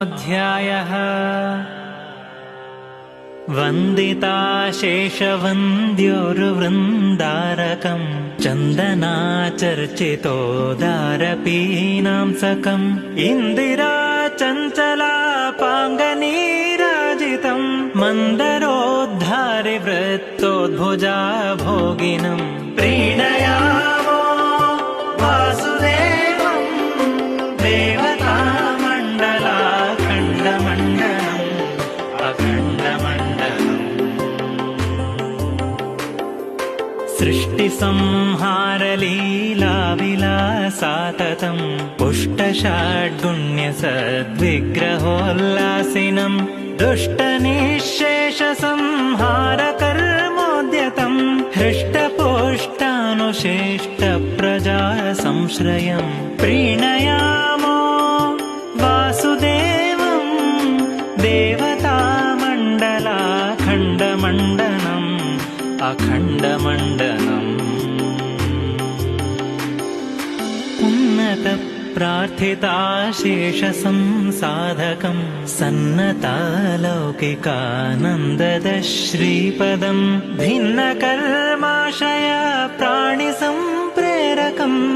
अध्यायः वन्दिता शेषवन्द्योर्वृन्दारकम् चन्दनाचर्चितोदारपीनांसकम् इन्दिरा चञ्चलापाङ्गनीराजितम् मन्दरोद्धारिवृत्तोद्भुजा भोगिनम् प्रीणयामो वासुदेवम् देवतामण्डलाखण्डमण्डलम् अखण्डमण्डलम् सृष्टिसंहारलीलाविलासाततम् पुष्टषाड्गुण्यसद्विग्रहोल्लासिनम् दुष्टनिःशेषसंहारकर्मोद्यतम् हृष्टपुष्टानुशिष्टप्रजा संश्रयम् प्रीणयामो वासुदेवम् देवतामण्डलाखण्डमण्डलम् अखण्डमण्डलम् उन्नतप्रार्थिताशेषसंसाधकम् सन्नतालौकिकानन्ददश्रीपदम् भिन्नकर्माशय प्राणिसम्प्रेरकम्